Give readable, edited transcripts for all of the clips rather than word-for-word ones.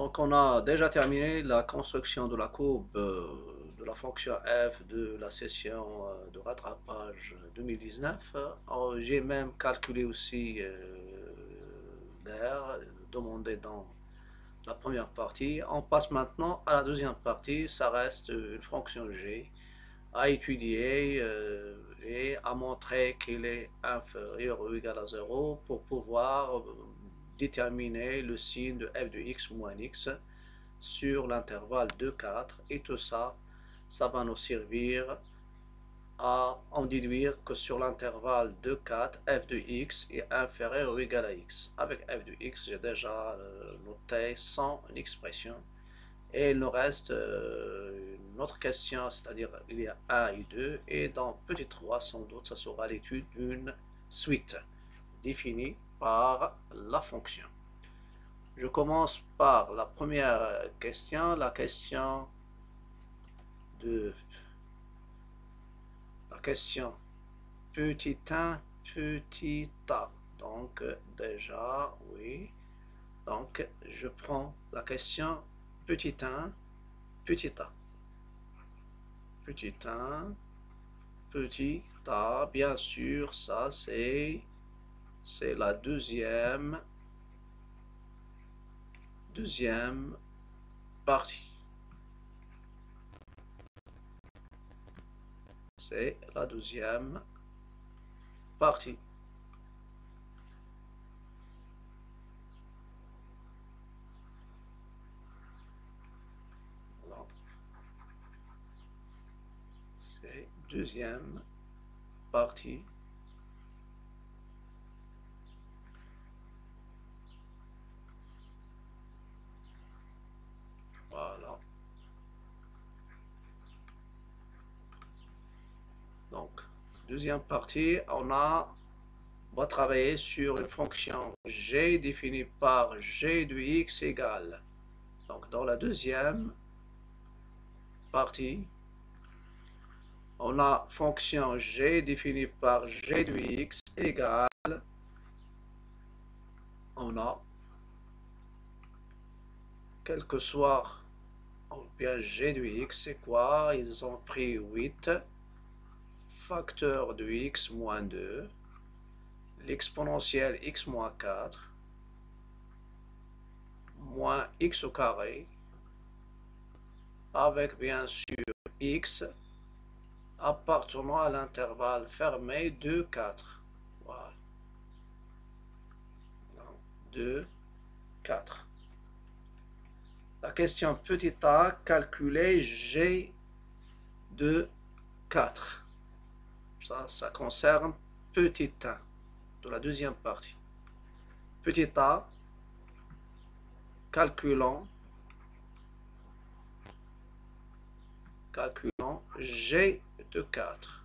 Donc on a déjà terminé la construction de la courbe de la fonction f de la session de rattrapage 2019. J'ai même calculé aussi l'air demandé dans la première partie. On passe maintenant à la deuxième partie. Ça reste une fonction g à étudier et à montrer qu'il est inférieur ou égal à 0 pour pouvoir déterminer le signe de f de x moins x sur l'intervalle de 4, et tout ça, ça va nous servir à en déduire que sur l'intervalle de 4, f de x est inférieur ou égal à x. Avec f de x, j'ai déjà noté sans une expression. Et il nous reste une autre question, c'est-à-dire il y a 1 et 2, et dans petit 3, sans doute, ça sera l'étude d'une suite définie par la fonction. Je commence par la première question, la question petit 1, petit a. Donc déjà, oui. Donc je prends la question petit 1, petit a. Petit 1, petit a, bien sûr, ça c'est la deuxième partie. C'est la deuxième partie. C'est deuxième partie. Voilà. Donc, deuxième partie, on va travailler sur une fonction g définie par g de x égale. Donc, dans la deuxième partie, on a fonction g définie par g de x égale, on a, quel que soit, ou bien g de x, c'est quoi? Ils ont pris 8, facteur de x moins 2, l'exponentielle x moins 4, moins x au carré, avec bien sûr x appartenant à l'intervalle fermé de 4. Voilà. 2, 4. La question petit a, calculer g de 4. Ça concerne petit 1 de la deuxième partie. Petit a, calculons g de 4.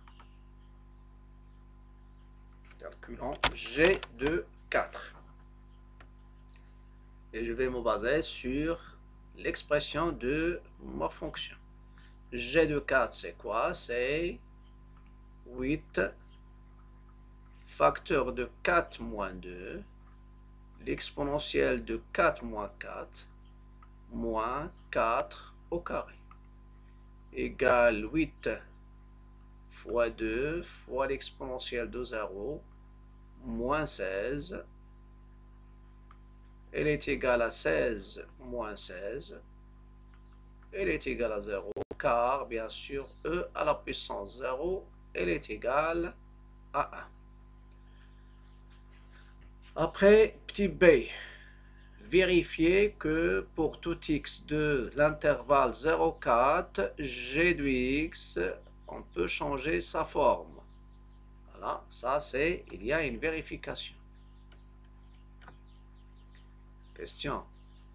Calculons g de 4. Et je vais me baser sur l'expression de ma fonction. G de 4, c'est quoi? C'est 8 facteur de 4 moins 2, l'exponentielle de 4 moins 4, moins 4 au carré, égale 8 fois 2 fois l'exponentielle de 0, moins 16. Elle est égale à 16 moins 16. Elle est égale à 0, car bien sûr, e à la puissance 0, elle est égale à 1. Après, petit b, vérifier que pour tout x de l'intervalle 0,4, g de x, on peut changer sa forme. Voilà, ça c'est, il y a une vérification. Question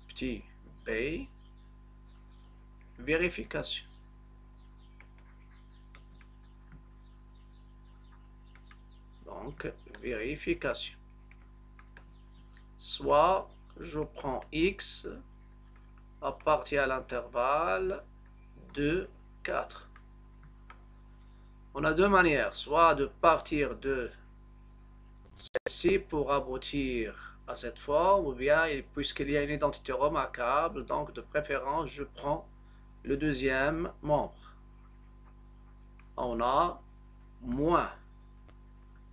petit b, vérification. Donc, vérification. Soit je prends x à partir à l'intervalle de 4. On a deux manières, soit de partir de celle-ci pour aboutir à cette forme, ou bien puisqu'il y a une identité remarquable, donc de préférence je prends le deuxième membre. On a moins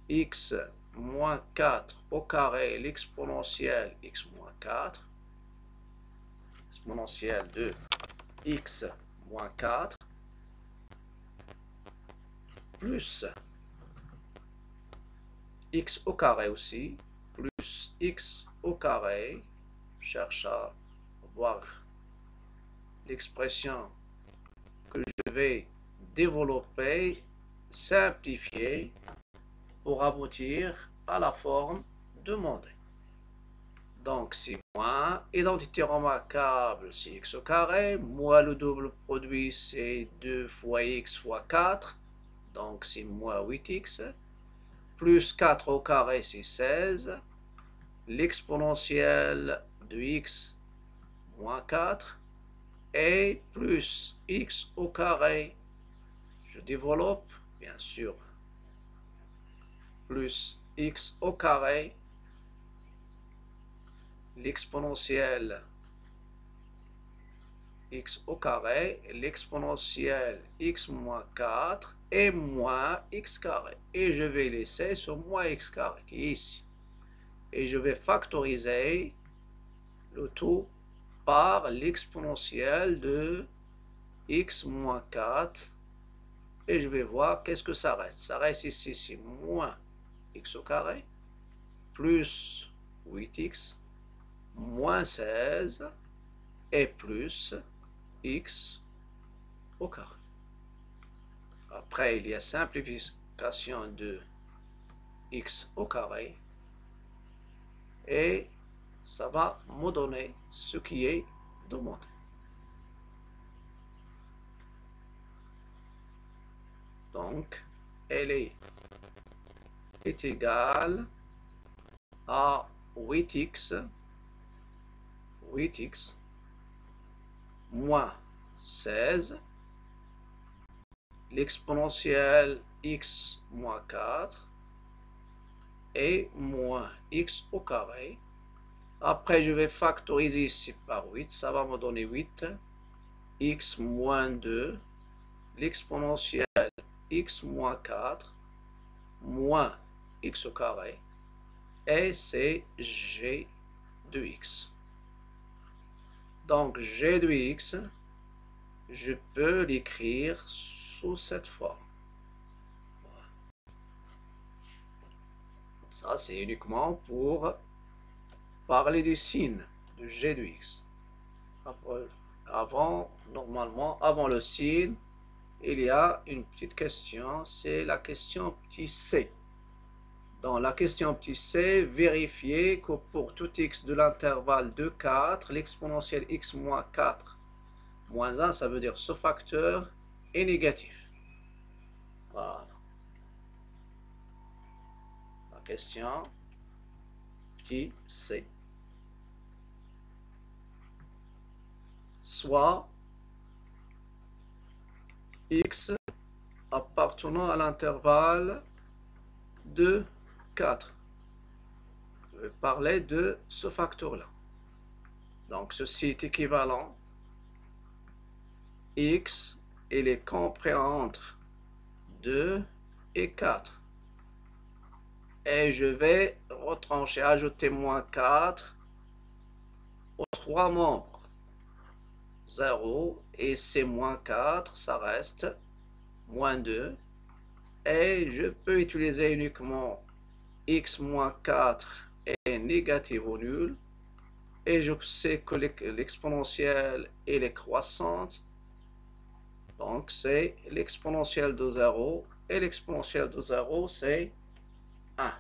x moins 4 au carré, l'exponentielle x moins 4, exponentielle de x moins 4, plus x au carré aussi, plus x au carré, je cherche à voir l'expression que je vais développer, simplifier, pour aboutir à la forme demandée. Donc c'est moins, identité remarquable, c'est x au carré, moins le double produit, c'est 2 fois x fois 4, donc c'est moins 8x, plus 4 au carré, c'est 16, l'exponentielle de x moins 4, et plus x au carré, je développe, bien sûr, plus x au carré, l'exponentielle x au carré, l'exponentielle x moins 4 et moins x carré. Et je vais laisser ce moins x carré qui est ici. Et je vais factoriser le tout par l'exponentielle de x moins 4. Et je vais voir qu'est-ce que ça reste. Ça reste ici, c'est moins x au carré, plus 8x, moins 16, et plus x au carré. Après, il y a simplification de x au carré, et ça va me donner ce qui est demandé. Donc, elle est égale à 8x moins 16, l'exponentielle x moins 4 et moins x au carré. Après, je vais factoriser ici par 8, ça va me donner 8, x moins 2, l'exponentielle x moins 4, moins x au carré, et c'est g de x. Donc g de x, je peux l'écrire sous cette forme. Ça, c'est uniquement pour parler du signe de g de x. Normalement, avant le signe, il y a une petite question, c'est la question petit c. Dans la question petit c, vérifiez que pour tout x de l'intervalle de 4, l'exponentielle x moins 4 moins 1, ça veut dire ce facteur est négatif. Voilà. La question petit c. Soit x appartenant à l'intervalle de 4. Je vais parler de ce facteur-là. Donc ceci est équivalent. X, il est compris entre 2 et 4. Et je vais retrancher, ajouter moins 4 aux 3 membres. 0 et c'est moins 4, ça reste moins 2. Et je peux utiliser uniquement x moins 4 est négatif ou nul. Et je sais que l'exponentielle est croissante. Donc c'est l'exponentielle de 0. Et l'exponentielle de 0 c'est 1.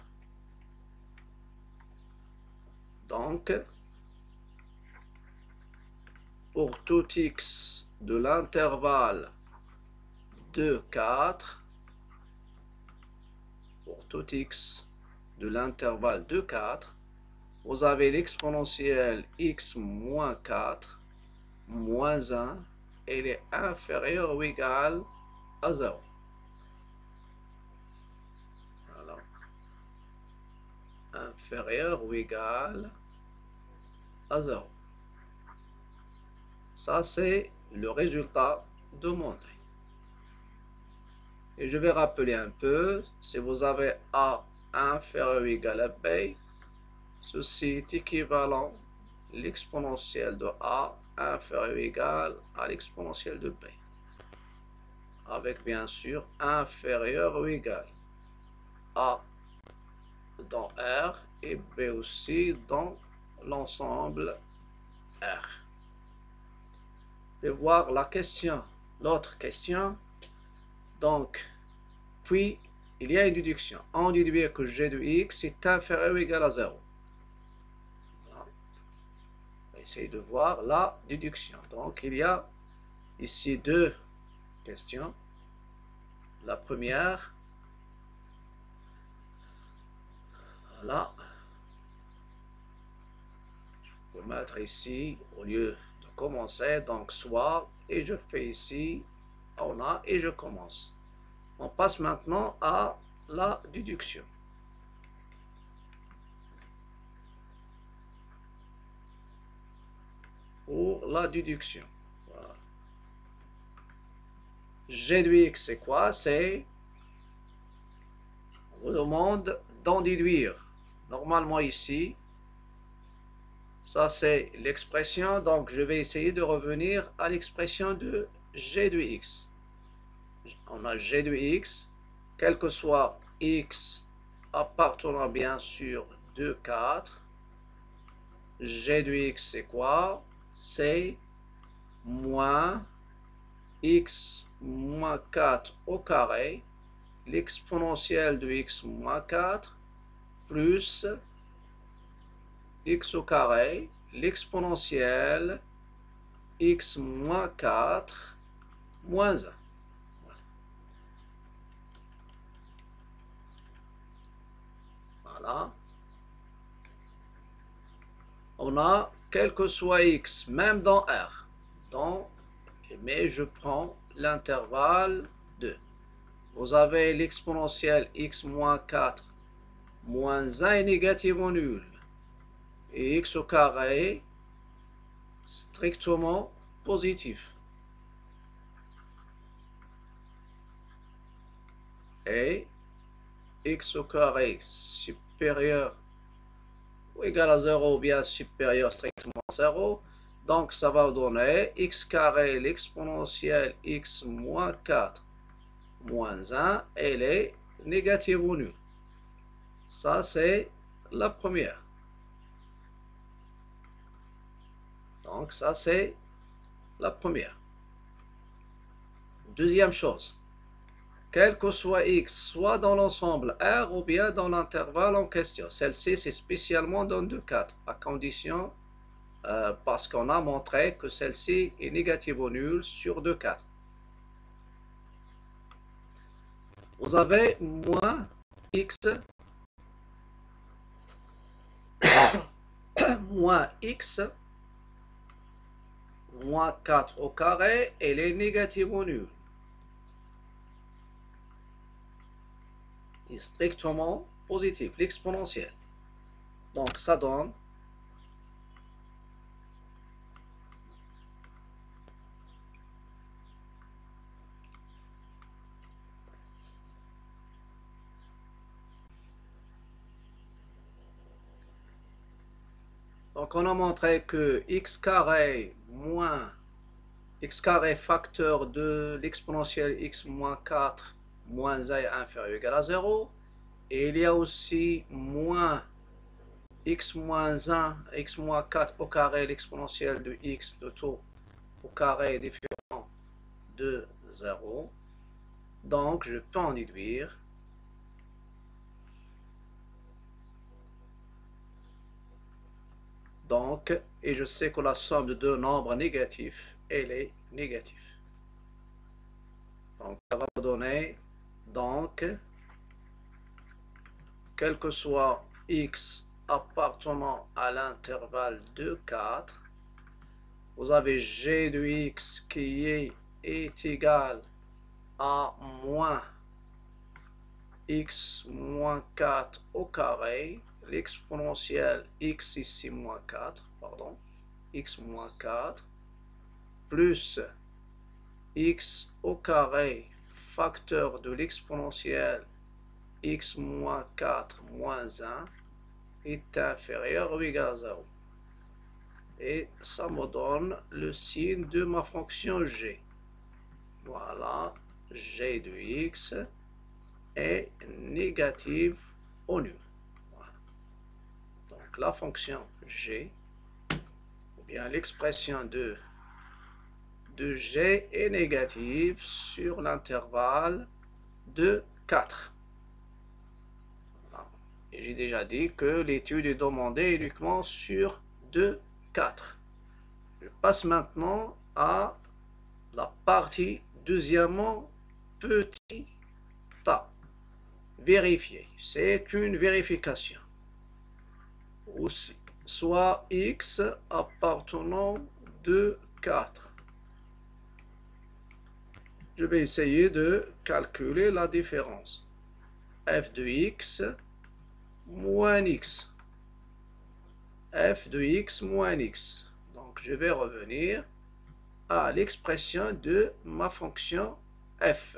Donc pour tout x de l'intervalle de 4, pour tout x de l'intervalle de 4, vous avez l'exponentielle x moins 4 moins 1, et il est inférieur ou égal à 0. Alors, inférieur ou égal à 0. Ça, c'est le résultat demandé. Et je vais rappeler un peu, si vous avez A inférieur ou égal à B, ceci est équivalent à l'exponentielle de A inférieur ou égal à l'exponentielle de B. Avec bien sûr inférieur ou égal A dans R et B aussi dans l'ensemble R. Je vais voir la question, l'autre question. Donc, puis, il y a une déduction. On déduit que g de x est inférieur ou égal à 0. Voilà. On va essayer de voir la déduction. Donc, il y a ici deux questions. La première, voilà. Je vais mettre ici, au lieu de commencer, donc soit, et je fais ici, on a, et je commence. On passe maintenant à la déduction. Pour la déduction. Voilà. G de x, c'est quoi? C'est, on vous demande d'en déduire. Normalement ici, ça c'est l'expression, donc je vais essayer de revenir à l'expression de g de x. On a g de x, quel que soit x appartenant bien sûr de 4, g de x c'est quoi? C'est moins x moins 4 au carré, l'exponentielle de x moins 4, plus x au carré, l'exponentielle x moins 4, moins 1. Voilà. On a quel que soit x, même dans R. Donc, mais je prends l'intervalle 2. Vous avez l'exponentielle x moins 4 moins 1 est négativement nul. Et x au carré strictement positif. Et x au carré supérieur ou égal à 0 ou bien supérieur strictement à 0. Donc ça va donner x carré l'exponentielle x moins 4 moins 1, elle est négative ou nulle. Ça c'est la première. Donc ça c'est la première. Deuxième chose, quel que soit x, soit dans l'ensemble R ou bien dans l'intervalle en question. Celle-ci c'est spécialement dans 2,4, à condition parce qu'on a montré que celle-ci est négative ou nulle sur 2,4. Vous avez moins x moins x moins 4 au carré, elle est négative ou nulle. Est strictement positif, l'exponentielle. Donc ça donne donc on a montré que x carré moins x carré facteur de l'exponentielle x moins 4 moins 1 inférieur ou égal à 0. Et il y a aussi moins x moins 1, x moins 4 au carré, l'exponentielle de x de tout au carré est différent de 0. Donc je peux en déduire donc, et je sais que la somme de deux nombres négatifs, elle est négative. Donc ça va me donner donc quel que soit x appartenant à l'intervalle de 4, vous avez g de x qui est égal à moins x moins 4 au carré, l'exponentielle x ici moins 4, pardon, x moins 4, plus x au carré facteur de l'exponentielle x moins 4 moins 1 est inférieur ou égal à 0. Et ça me donne le signe de ma fonction g. Voilà, g de x est négative au nul. Voilà. Donc la fonction g, ou bien l'expression de g est négative sur l'intervalle de 4. Voilà. Et j'ai déjà dit que l'étude est demandée uniquement sur 2, 4. Je passe maintenant à la partie deuxièmement petit a. Vérifier. C'est une vérification. Aussi, soit x appartenant de 4. Je vais essayer de calculer la différence. F de x moins x. F de x moins x. Donc je vais revenir à l'expression de ma fonction f.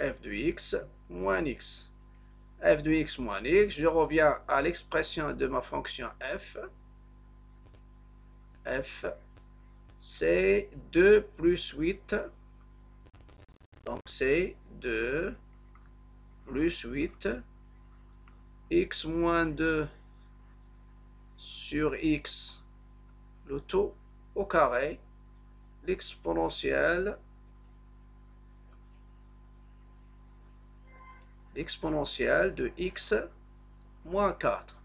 F de x moins x. F de x moins x, je reviens à l'expression de ma fonction f. F, c'est 2 plus 8. Donc c'est 2 plus 8. X moins 2 sur x, le tout au carré, l'exponentielle de x moins 4.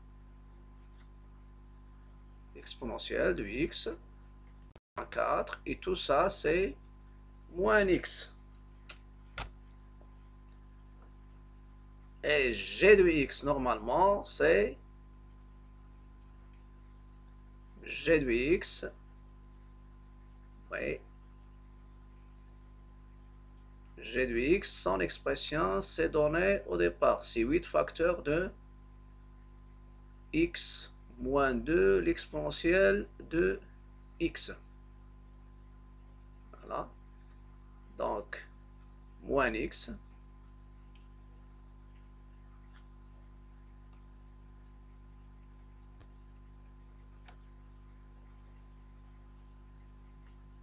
Exponentielle de x moins 4. Et tout ça, c'est moins x. Et g de x, normalement, c'est g de x. Oui. G de x, son expression, c'est donné au départ. C'est 8 facteurs de x moins 2, l'exponentielle de x. Voilà. Donc, moins x.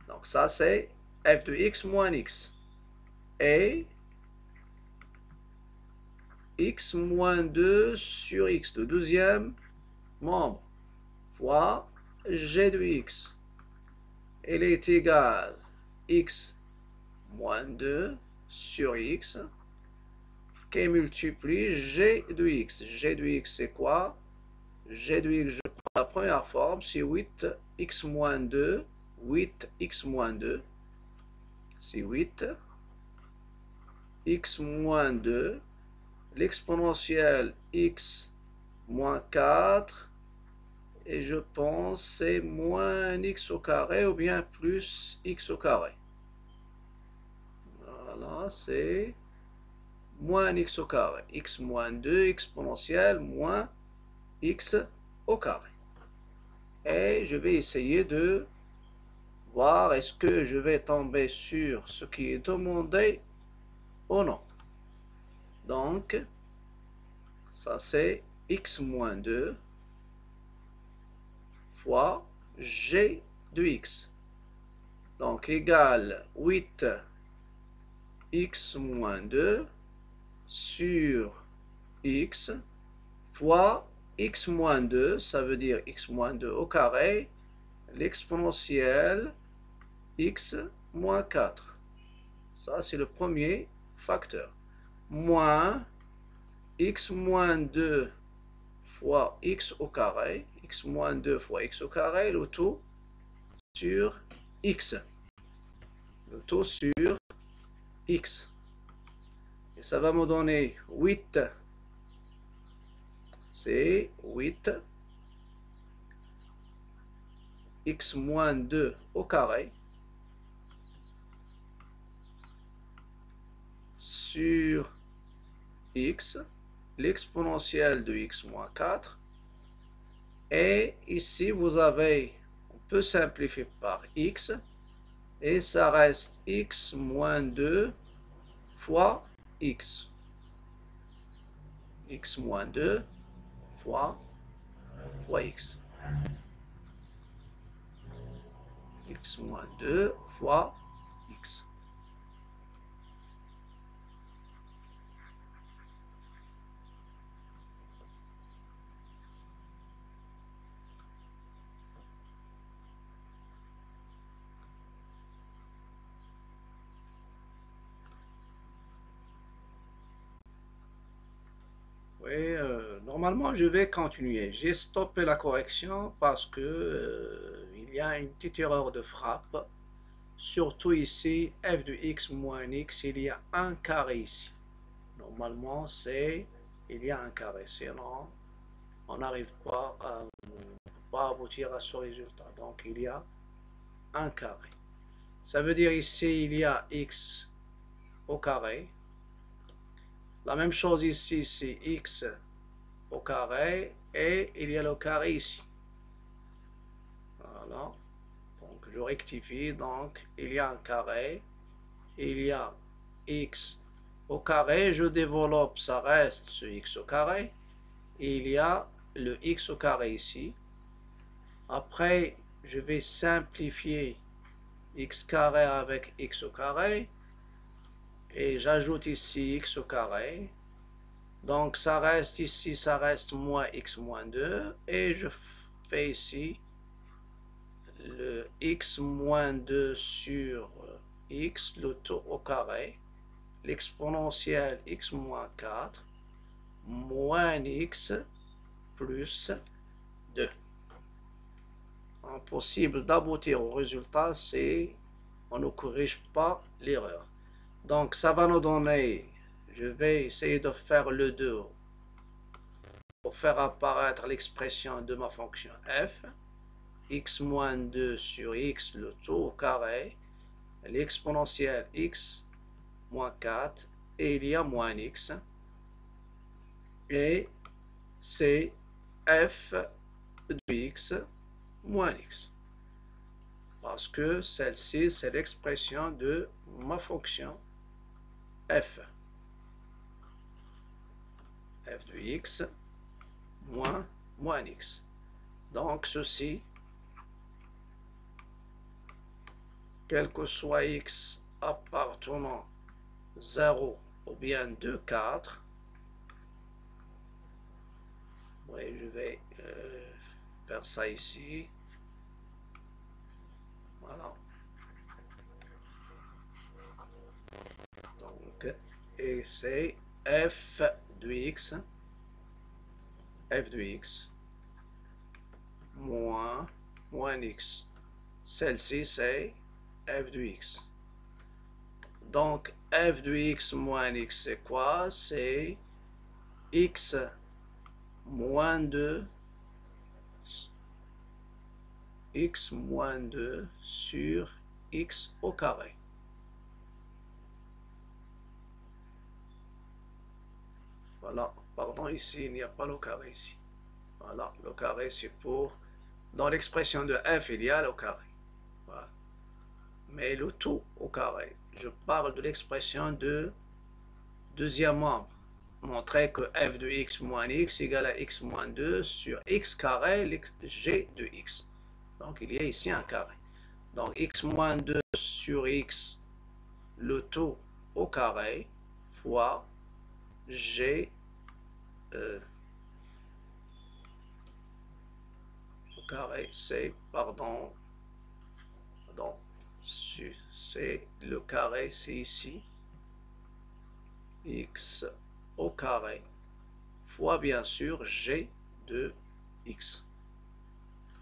Donc ça, c'est f de x moins x. Et x moins 2 sur x, le deuxième membre, fois g de x. Elle est égale x moins 2 sur x qui multiplie g de x. G de x, c'est quoi? G de x, je prends la première forme, c'est 8x moins 2. 8x moins 2. C'est 8x moins 2. L'exponentielle x moins 4. Et je pense c'est moins x au carré ou bien plus x au carré. Voilà, c'est moins x au carré. X moins 2 exponentielle moins x au carré. Et je vais essayer de voir est-ce que je vais tomber sur ce qui est demandé ou non. Donc, ça c'est x moins 2 fois g de x. Donc, égale 8x moins 2 sur x fois x moins 2, ça veut dire x moins 2 au carré, l'exponentielle x moins 4. Ça, c'est le premier facteur. Moins x moins 2 fois x au carré, x moins 2 fois x au carré, le tout sur x. Le tout sur x. Et ça va me donner 8. C'est 8 x moins 2 au carré sur x, l'exponentielle de x moins 4, et ici vous avez, on peut simplifier par x, et ça reste x moins 2 fois x. X moins 2 fois x. X moins 2 fois x. Oui, normalement je vais continuer. J'ai stoppé la correction parce que il y a une petite erreur de frappe. Surtout ici, f de x moins x, il y a un carré ici. Normalement, il y a un carré. Sinon, on n'arrive pas à aboutir à ce résultat. Donc, il y a un carré. Ça veut dire ici, il y a x au carré. La même chose ici, c'est x au carré et il y a le carré ici. Voilà. Donc je rectifie. Donc il y a un carré. Il y a x au carré. Je développe, ça reste ce x au carré. Et il y a le x au carré ici. Après, je vais simplifier x carré avec x au carré. Et j'ajoute ici x au carré. Donc ça reste ici, ça reste moins x moins 2. Et je fais ici le x moins 2 sur x, le tout au carré. L'exponentielle x moins 4 moins x plus 2. Impossible d'aboutir au résultat si on ne corrige pas l'erreur. Donc ça va nous donner, je vais essayer de faire le 2 pour faire apparaître l'expression de ma fonction f, x moins 2 sur x, le tout au carré, l'exponentielle x moins 4, et il y a moins x, et c'est f de x moins x. Parce que celle-ci, c'est l'expression de ma fonction f. F de x moins x. Donc ceci, quel que soit x appartenant 0 ou bien 2, 4, oui, je vais faire ça ici. Voilà. Donc, et c'est f de x moins x. Celle-ci, c'est f de x. Donc, f de x moins x, c'est quoi? C'est x moins 2, x moins 2 sur x au carré. Voilà, pardon, ici, il n'y a pas le carré ici. Voilà, le carré, c'est pour... Dans l'expression de f, il y a le carré. Voilà. Mais le tout au carré. Je parle de l'expression de deuxième membre. Montrer que f de x moins x égale à x moins 2 sur x carré, g de x. Donc, il y a ici un carré. Donc, x moins 2 sur x, le tout au carré, fois g au carré, c'est, pardon, c'est le carré, c'est ici, x au carré, fois bien sûr g de x.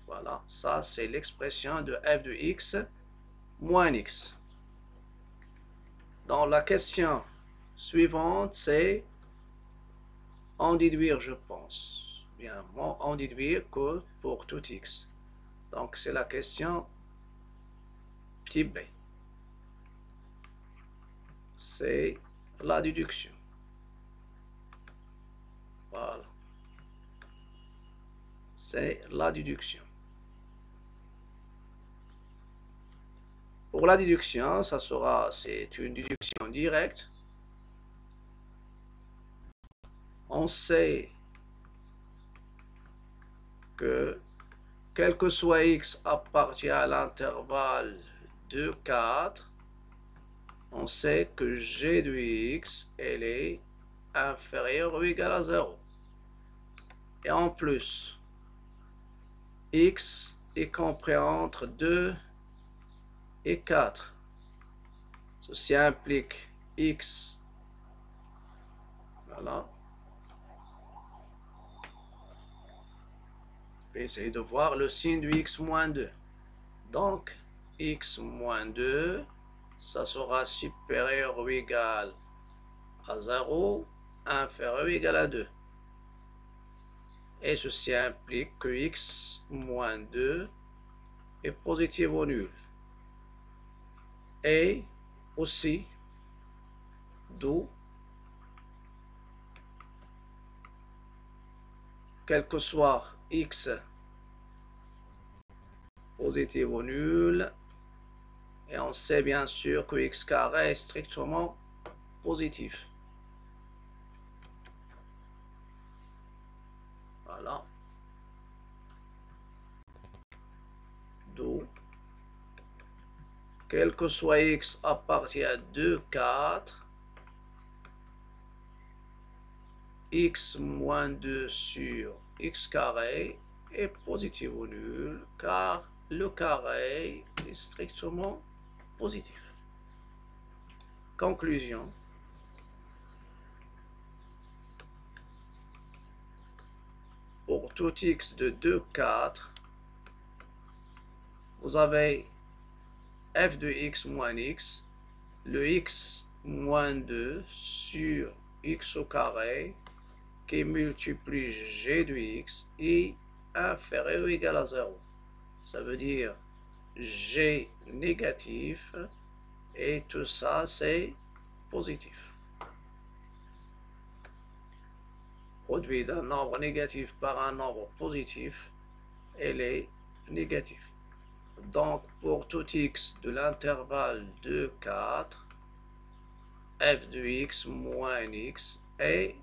Voilà, ça c'est l'expression de f de x moins x. Dans la question suivante, c'est en déduire, je pense. Bien, en déduire que pour tout x. Donc c'est la question petit b. C'est la déduction. Voilà. C'est la déduction. Pour la déduction, c'est une déduction directe. On sait que quel que soit x appartient à l'intervalle de 4, on sait que g de x, elle est inférieure ou égale à 0. Et en plus, x est compris entre 2 et 4. Ceci implique x, voilà. Je vais essayer de voir le signe du x moins 2. Donc, x moins 2, ça sera supérieur ou égal à 0, inférieur ou égal à 2. Et ceci implique que x moins 2 est positif ou nul. Et aussi, d'où, quel que soit x positif ou nul, et on sait bien sûr que x carré est strictement positif. Voilà. D'où, quel que soit x appartient à 2, 4, x moins 2 sur x carré est positif ou nul, car le carré est strictement positif. Conclusion. Pour tout x de 2, 4, vous avez f de x moins x, le x moins 2 sur x au carré, qui multiplie g de x est inférieur ou égal à 0. Ça veut dire g négatif et tout ça c'est positif. Produit d'un nombre négatif par un nombre positif, elle est négative. Donc pour tout x de l'intervalle de 4, f de x moins x est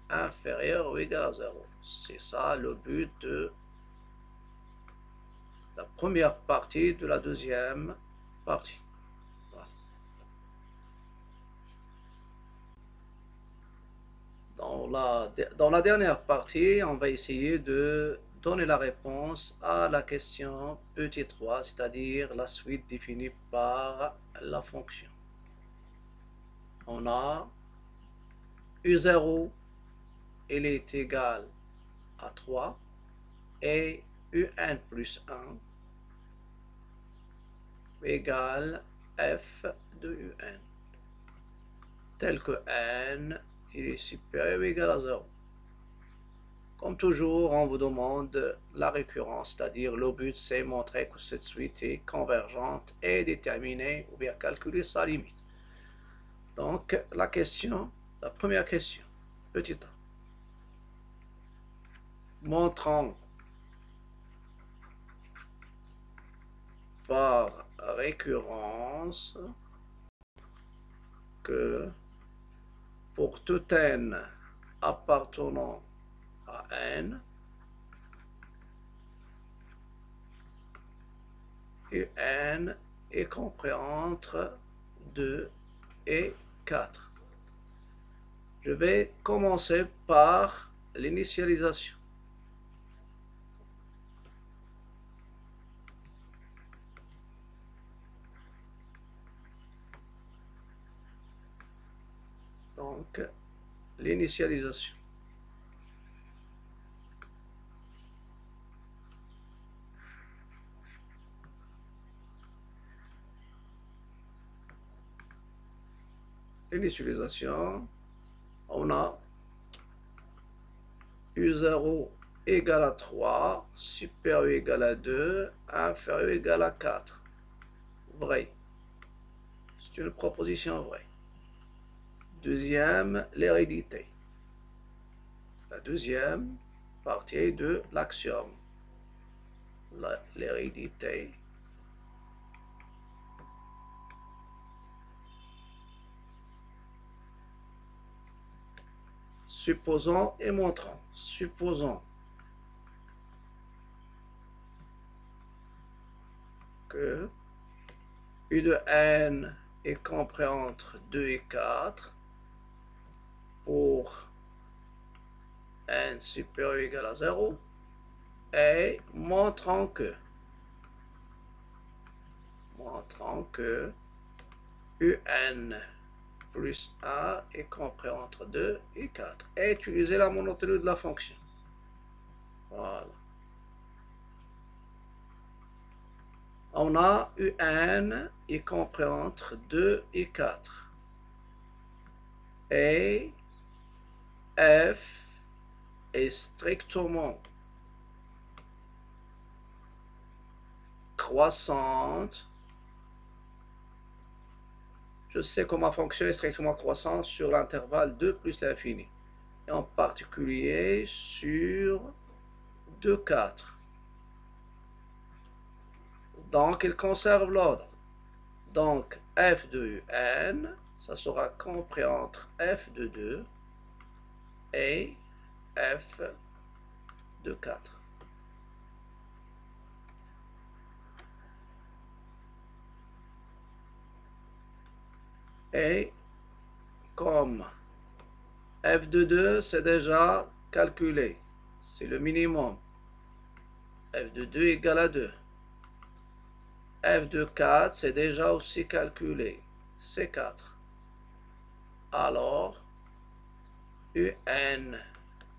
inférieur ou égal à 0. C'est ça le but de la première partie de la deuxième partie. Voilà. Dans la dernière partie, on va essayer de donner la réponse à la question petit 3, c'est-à-dire la suite définie par la fonction. On a U0, il est égal à 3, et UN plus 1 égale f de UN, tel que n il est supérieur ou égal à 0. Comme toujours, on vous demande la récurrence, c'est-à-dire le but c'est montrer que cette suite est convergente et déterminer ou bien calculer sa limite. Donc la première question, petit a. Montrant par récurrence que pour tout n appartenant à n, UN est compris entre 2 et 4. Je vais commencer par l'initialisation. Donc, l'initialisation. L'initialisation, on a U0 égale à 3, supérieur égal à 2, inférieur égal à 4. Vrai. C'est une proposition vraie. Deuxième, l'hérédité. La deuxième partie de l'axiome. L'hérédité. Supposons et montrons. Supposons que U de n est compris entre 2 et 4 pour n supérieur ou égal à 0 et montrons que un plus a est compris entre 2 et 4 et utiliser la monotonie de la fonction. Voilà. On a un est compris entre 2 et 4 et f est strictement croissante. Je sais comment fonctionne strictement croissante sur l'intervalle 2 plus l'infini, et en particulier sur 2, 4. Donc, il conserve l'ordre. Donc, f de un, ça sera compris entre f de 2 et f de 4. Et comme f de 2, c'est déjà calculé, c'est le minimum. F de 2 égale à 2. F de 4, c'est déjà aussi calculé, c'est 4. Alors, un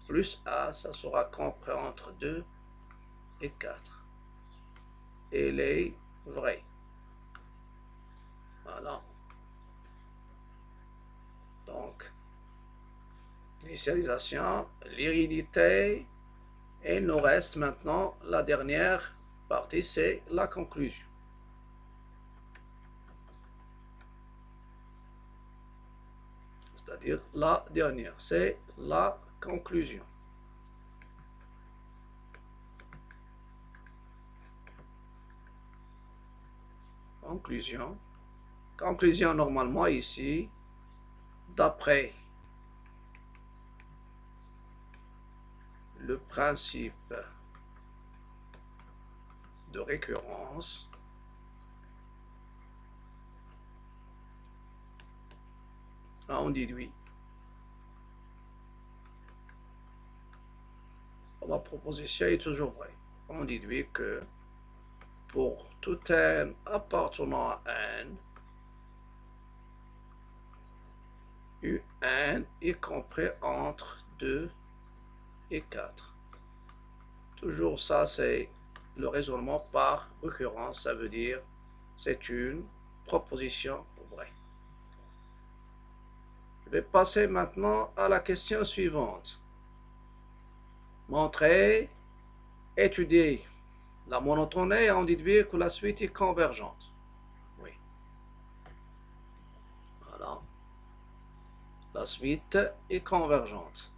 plus a, ça sera compris entre 2 et 4. Il est vrai. Voilà. Donc, l'initialisation, l'hérédité, et il nous reste maintenant la dernière partie, c'est la conclusion. C'est-à-dire la dernière, c'est la conclusion. Conclusion. Conclusion normalement ici, d'après le principe de récurrence, on déduit. Ma proposition est toujours vraie. On déduit que pour tout n appartenant à n, un est compris entre 2 et 4. Toujours ça, c'est le raisonnement par récurrence, ça veut dire c'est une proposition vraie. Je vais passer maintenant à la question suivante. Montrer, étudier la monotonie et en déduire que la suite est convergente. Oui. Voilà. La suite est convergente.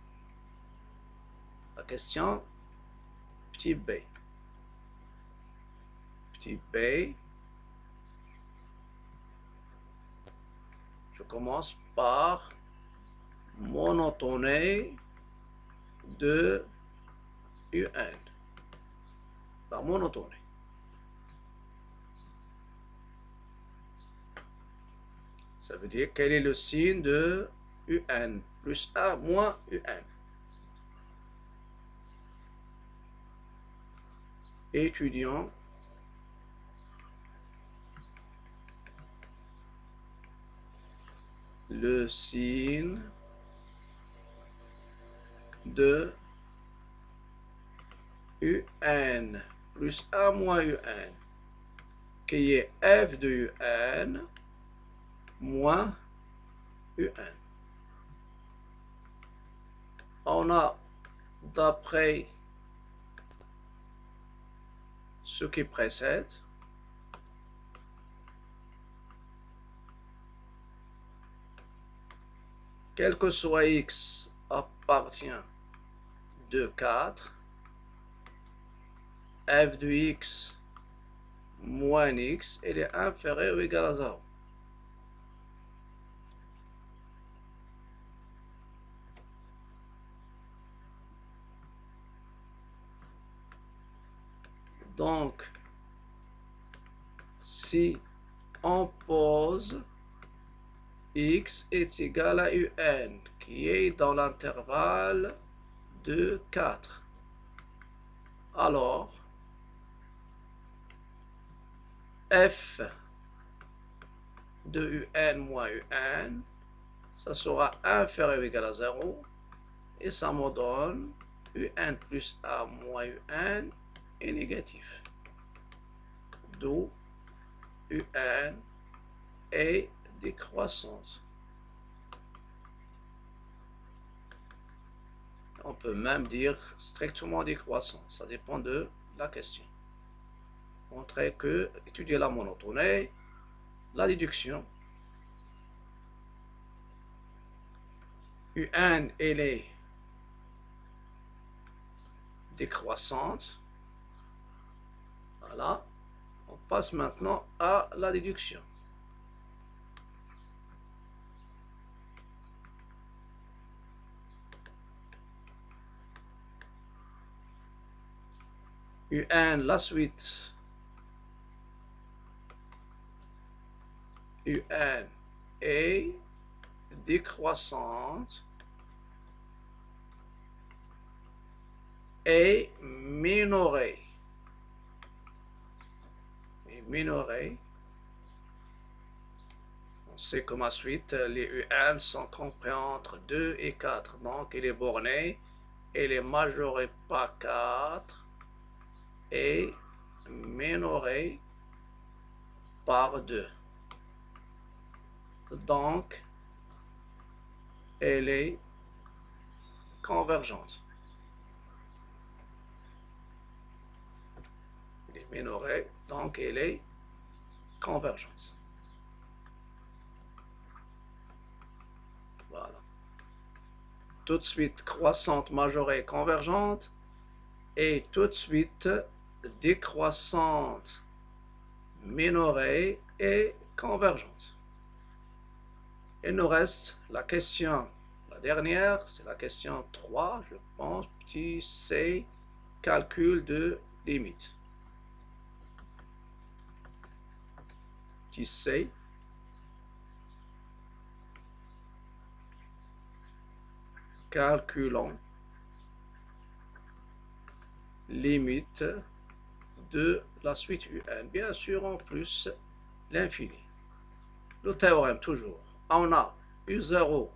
La question, petit b. Petit b. Je commence par monotonie de un. La monotonie. Ça veut dire quel est le signe de un plus a moins un. Étudiant le signe de un plus a moins un, qui est f de un moins un. On a, d'après ce qui précède, quel que soit x appartient de 4, f de x moins x, il est inférieur ou égal à 0. Donc, si on pose x est égal à un, qui est dans l'intervalle de 4, alors f de un moins un, ça sera inférieur ou égal à 0, et ça me donne un plus a moins un est négatif. D'où un est décroissante. On peut même dire strictement décroissant, ça dépend de la question. Montrer que étudier la monotonie, la déduction, un elle est décroissante. Voilà, on passe maintenant à la déduction. un, la suite un est décroissante et minorée. On sait que ma suite, les un sont compris entre 2 et 4. Donc, il est borné, il est majoré par 4 et minoré par 2. Donc, elle est convergente. Elle est minorée, donc elle est convergente. Voilà. Tout de suite croissante, majorée, convergente, et tout de suite décroissante, minorée et convergente. Il nous reste la question, la dernière, c'est la question 3, je pense, petit c, calcul de limite. Petit c, calculons limite de la suite un, bien sûr en plus l'infini. Le théorème toujours, on a u0,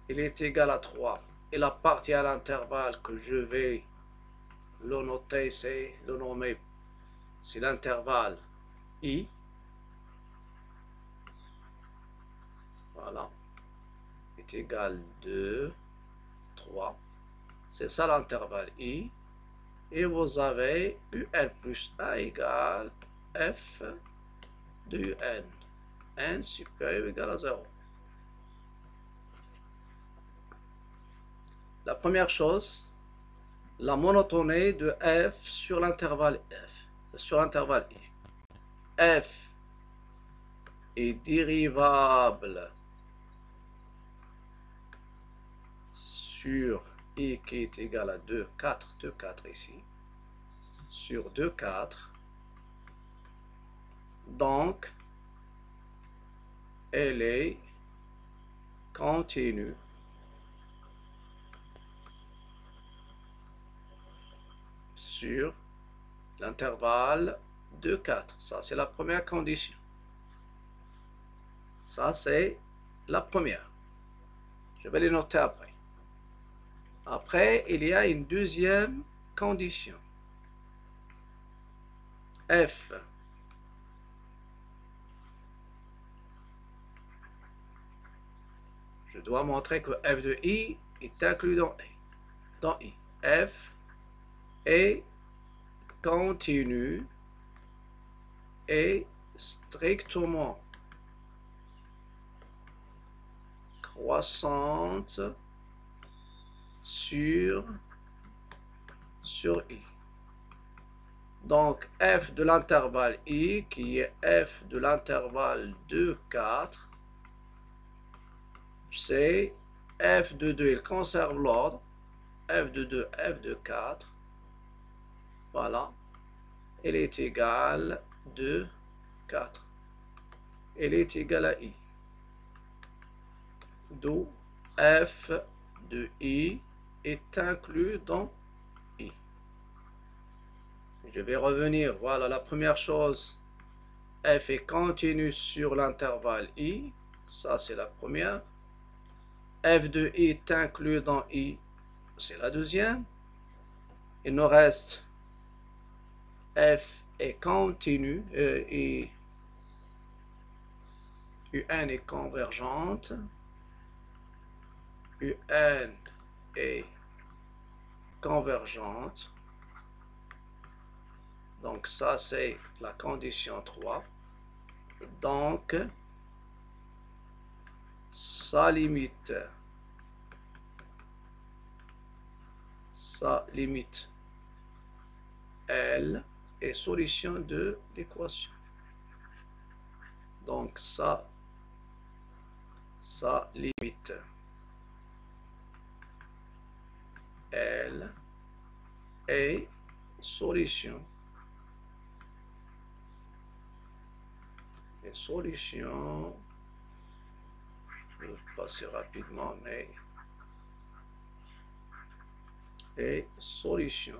il est égal à 3, il appartient à l'intervalle que je vais le noter, c'est le nommer, c'est l'intervalle i. Voilà, est égal 2, 3, c'est ça l'intervalle i. Et vous avez un plus a égale f de un. n supérieur ou égal à 0. La première chose, la monotonie de f sur l'intervalle i. F est dérivable sur i qui est égal à 2, 4 ici, sur 2, 4. Donc, elle est continue sur l'intervalle de 4. Ça, c'est la première condition. Ça, c'est la première. Je vais les noter après. Après, il y a une deuxième condition. F je dois montrer que f de i est inclus dans i. F est continu et strictement croissante sur I. Donc f de l'intervalle I, qui est f de l'intervalle de 4, c'est f de 2, il conserve l'ordre, f de 2, f de 4, voilà, elle est égale de 4, elle est égale à I, d'où f de I est inclus dans I. Je vais revenir, voilà la première chose, f est continu sur l'intervalle I, ça c'est la première, f de I est inclus dans I, c'est la deuxième, il nous reste f est continu et UN est convergente, UN est convergente, donc ça c'est la condition 3, donc sa limite L est solution de l'équation, donc sa limite L est solution je vais passer rapidement, mais et solution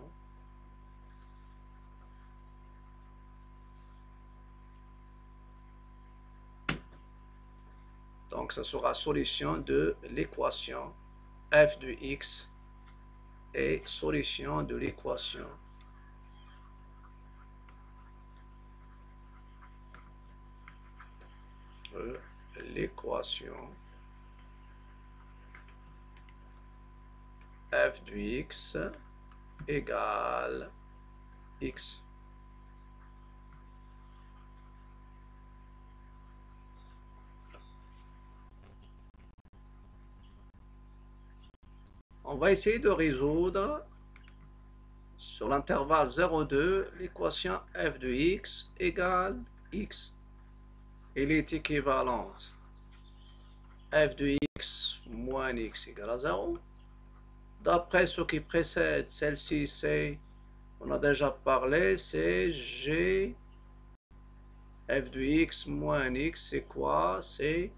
donc ça sera solution de l'équation f de x et solution de l'équation f de x égale x. On va essayer de résoudre sur l'intervalle 0,2 l'équation f de x égale x. Elle est équivalente f de x moins x égale à 0. D'après ce qui précède celle-ci, c'est, on a déjà parlé, c'est g f de x moins x, c'est quoi? C'est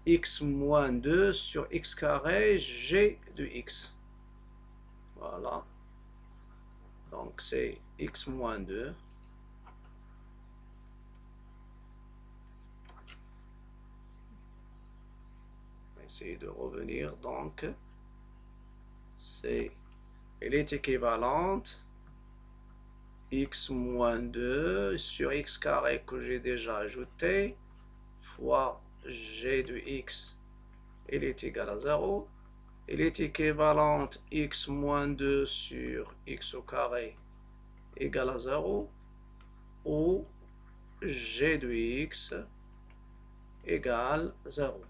x moins 2 sur x carré g de x. Voilà. Donc c'est x moins 2. On va essayer de revenir. Donc, elle est équivalente x moins 2 sur x carré que j'ai déjà ajouté fois g de x, elle est égale à 0. Elle est équivalente x moins 2 sur x au carré égale à 0 ou g de x égale 0.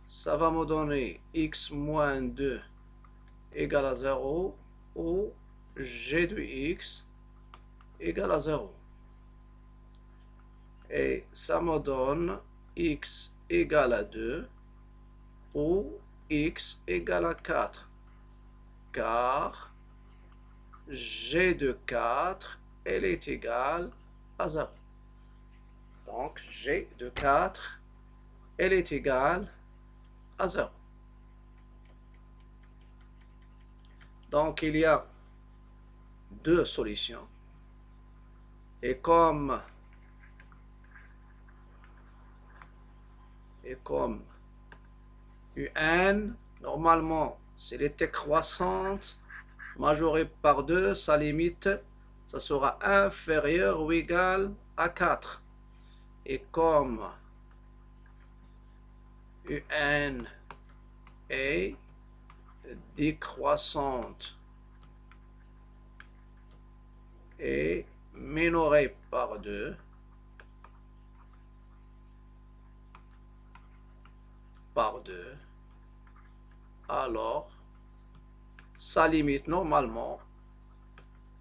Ça va me donner x moins 2 égale à 0 ou g de x égale à 0. Et ça me donne x égale à 2 ou x égale à 4, car g de 4, elle est égale à 0. Donc g de 4, elle est égale à 0. Donc il y a deux solutions. Et comme UN, normalement, s'il était croissante, majorée par 2, sa limite, ça sera inférieur ou égal à 4. Et comme UN est décroissante et minorée par 2, par 2, alors sa limite normalement,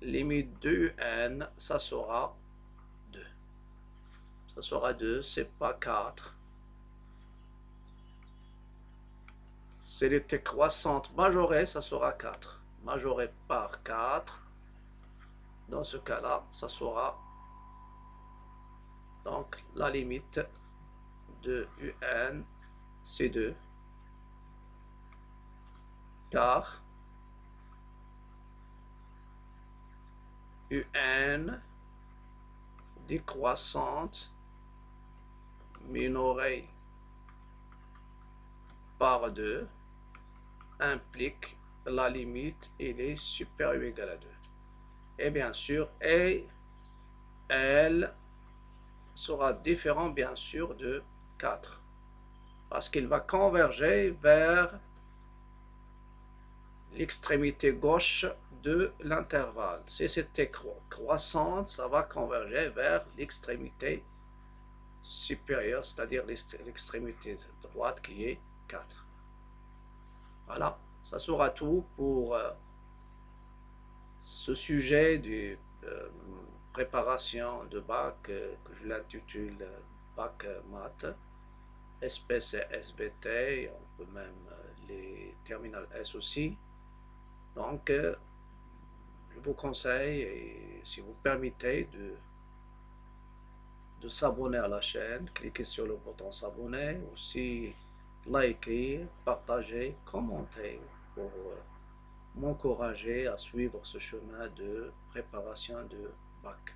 limite de un, ça sera 2. Ça sera 2, c'est pas 4. C'est l'été croissante majorée, ça sera 4. Majoré par 4. Dans ce cas-là, ça sera donc la limite de un, c'est 2. Car un décroissante minorée par 2 implique la limite est supérieure ou égale à 2. Et bien sûr, elle sera différent bien sûr de 4. Parce qu'il va converger vers l'extrémité gauche de l'intervalle. Si c'était croissante, ça va converger vers l'extrémité supérieure, c'est-à-dire l'extrémité droite qui est 4. Voilà, ça sera tout pour ce sujet de préparation de bac que je l'intitule bac maths, espèce SBT, on peut même les terminales S aussi. Donc, je vous conseille, et si vous permettez, de s'abonner à la chaîne, cliquez sur le bouton s'abonner, aussi liker, partager, commenter pour m'encourager à suivre ce chemin de préparation de bac.